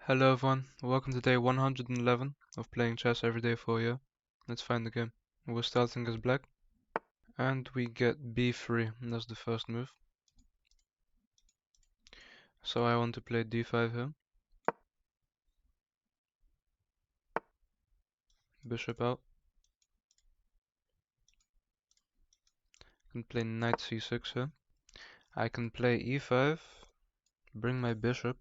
Hello everyone, welcome to day 111 of playing chess every day for you. Let's find the game. We're starting as black, and we get b3, and that's the first move. So I want to play d5 here. Bishop out. I can play knight c6 here. I can play e5, bring my bishop.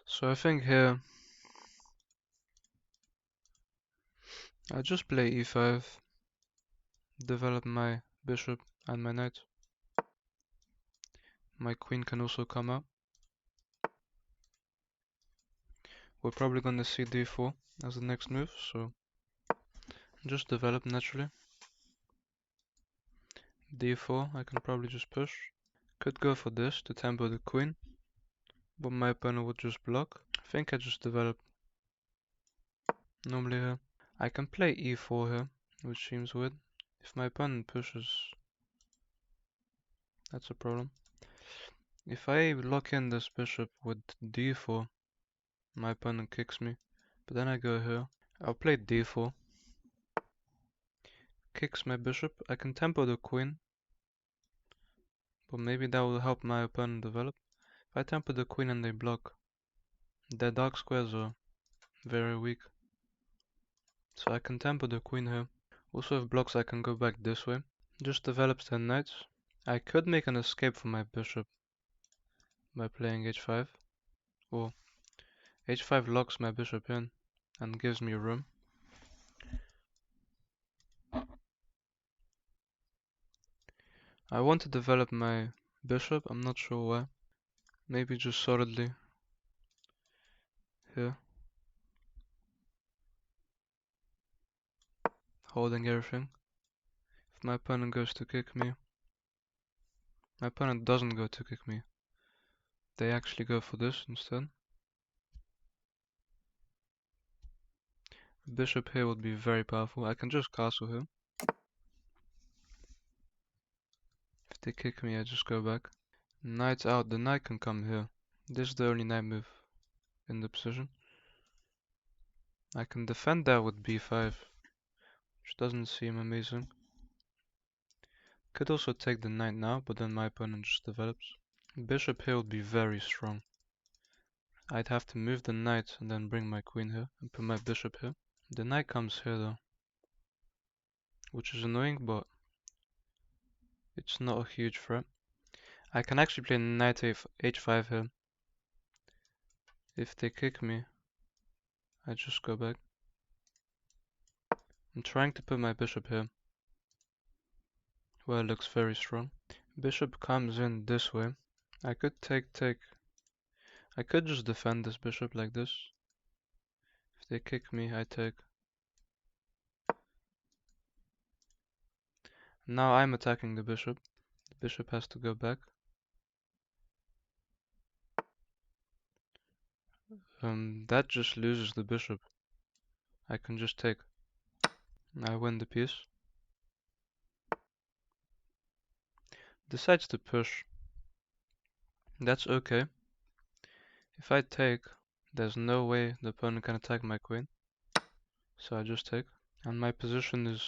So I think here, I just play e5, develop my bishop and my knight. My queen can also come out. We're probably gonna see d4 as the next move, so just develop naturally. d4, I can probably just push. Could go for this to tempo the queen, but my opponent would just block. I think I just develop normally here. I can play e4 here, which seems weird. If my opponent pushes, that's a problem. If I lock in this bishop with d4, my opponent kicks me. But then I go here. I'll play d4. Kicks my bishop. I can tempo the queen, but maybe that will help my opponent develop. If I tempo the queen and they block, their dark squares are very weak. So I can tempo the queen here. Also with blocks I can go back this way. Just develops the knights. I could make an escape for my bishop by playing h5. Or h5 locks my bishop in and gives me room. I want to develop my bishop, I'm not sure why. Maybe just solidly here. Holding everything. If my opponent goes to kick me. My opponent doesn't go to kick me. They actually go for this instead. Bishop here would be very powerful. I can just castle here. If they kick me, I just go back. Knight out, the knight can come here. This is the only knight move in the position. I can defend that with b5, which doesn't seem amazing. Could also take the knight now, but then my opponent just develops. Bishop here would be very strong. I'd have to move the knight and then bring my queen here and put my bishop here. The knight comes here though, which is annoying, but it's not a huge threat. I can actually play knight h5 here. If they kick me, I just go back. I'm trying to put my bishop here, where it looks very strong. Bishop comes in this way. I could take. I could just defend this bishop like this. If they kick me, I take. Now I'm attacking the bishop. The bishop has to go back. That just loses the bishop. I can just take. I win the piece. Decides to push. That's okay. If I take, there's no way the opponent can attack my queen. So I just take. And my position is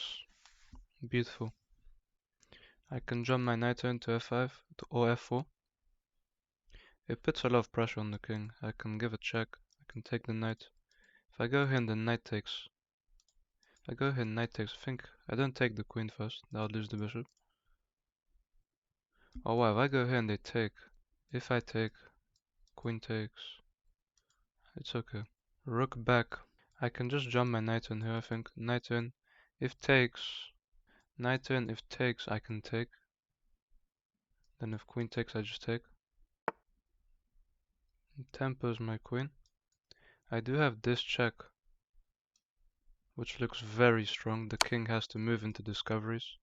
beautiful. I can jump my knight into f5 or f4. It puts a lot of pressure on the king. I can give a check. I can take the knight. If I go here and the knight takes. If I go here and knight takes, I think I don't take the queen first. I'll lose the bishop. Oh wow, if I go here and they take. If I take, queen takes. It's okay. Rook back. I can just jump my knight in here, I think. Knight in. If takes. Knight in. If takes, I can take. Then if queen takes, I just take. Tempos my queen. I do have this check, which looks very strong. The king has to move into discoveries.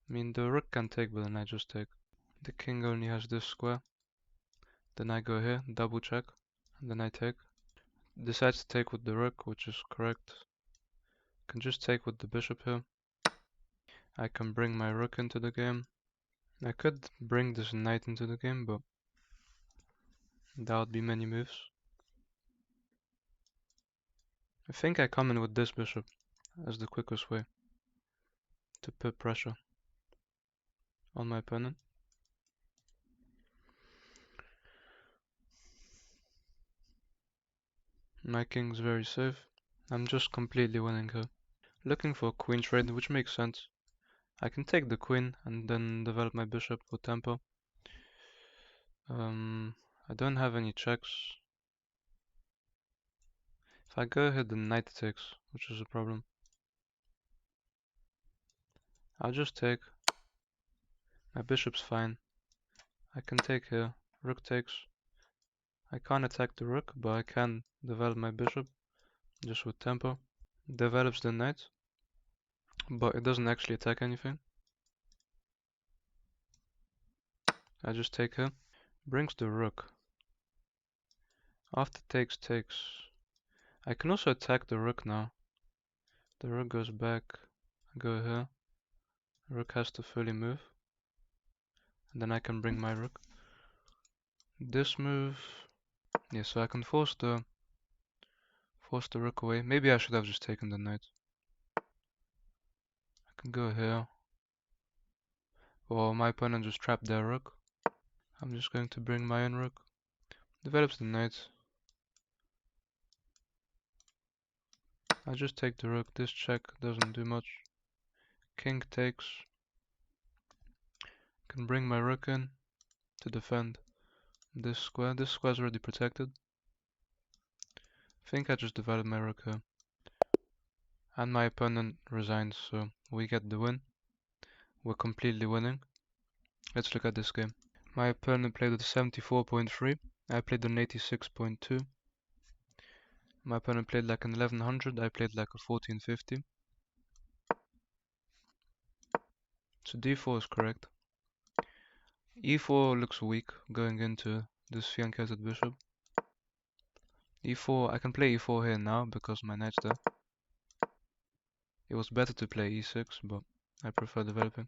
I mean, the rook can take, but then I just take. The king only has this square. Then I go here, double check, and then I take. Decides to take with the rook, which is correct. Can just take with the bishop here. I can bring my rook into the game. I could bring this knight into the game, but That would be many moves. I think I come in with this bishop as the quickest way to put pressure on my opponent. My king's very safe. I'm just completely winning here. Looking for a queen trade, which makes sense. I can take the queen and then develop my bishop with tempo. I don't have any checks. If I go ahead, the knight takes, which is a problem. I'll just take. My bishop's fine. I can take here. Rook takes. I can't attack the rook, but I can develop my bishop just with tempo. Develops the knight, but it doesn't actually attack anything. I just take here. Brings the rook. After takes, takes. I can also attack the rook now. The rook goes back. I go here. Rook has to fully move. And then I can bring my rook. This move. Yeah, so I can force the rook away. Maybe I should have just taken the knight. I can go here. Well, my opponent just trapped their rook. I'm just going to bring my own rook. Develops the knight. I just take the rook. This check doesn't do much. King takes. Can bring my rook in to defend this square. This square is already protected. I think I just developed my rook here. And my opponent resigns, so we get the win. We're completely winning. Let's look at this game. My opponent played at 74.3. I played on 86.2. My opponent played like an 1100. I played like a 1450. So d4 is correct. e4 looks weak going into this fianchetted bishop. e4, I can play e4 here now because my knight's there. It was better to play e6, but I prefer developing.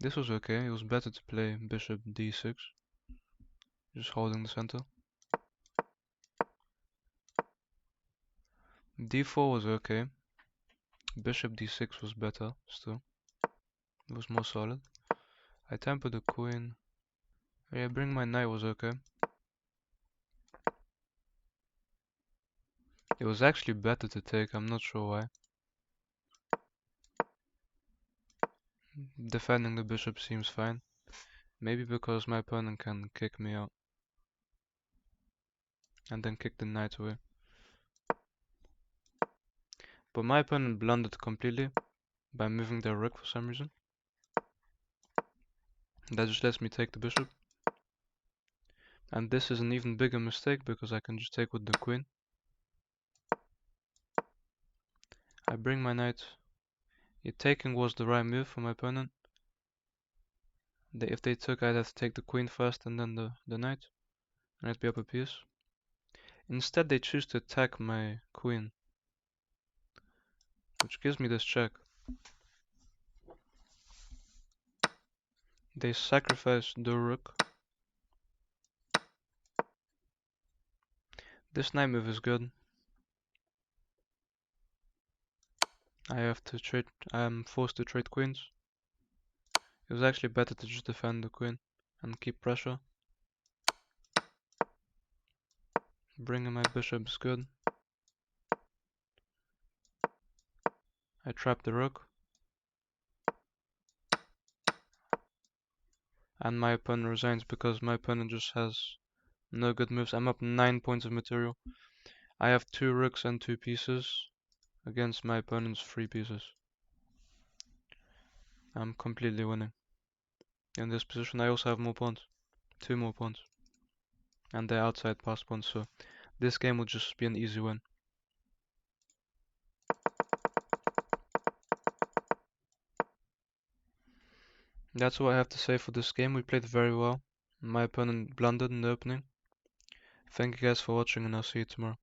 This was okay. It was better to play bishop d6, just holding the center. d4 was okay. Bishop d6 was better still. It was more solid. I tempered the queen. Yeah, bring my knight was okay. It was actually better to take, I'm not sure why. Defending the bishop seems fine. Maybe because my opponent can kick me out. And then kick the knight away. But my opponent blundered completely by moving their rook for some reason. That just lets me take the bishop. And this is an even bigger mistake because I can just take with the queen. I bring my knight. Taking was the right move for my opponent. If they took, I'd have to take the queen first and then the knight. And it'd be up a piece. Instead they choose to attack my queen, which gives me this check. They sacrifice the rook. This knight move is good. I am forced to trade queens. It was actually better to just defend the queen and keep pressure. Bringing my bishop is good. I trap the rook. And my opponent resigns because my opponent just has no good moves. I'm up 9 points of material. I have 2 rooks and 2 pieces against my opponent's 3 pieces. I'm completely winning. In this position I also have more pawns. 2 more pawns. And they're outside pass pawns, so this game will just be an easy win. That's all I have to say for this game. We played very well. My opponent blundered in the opening. Thank you guys for watching and I'll see you tomorrow.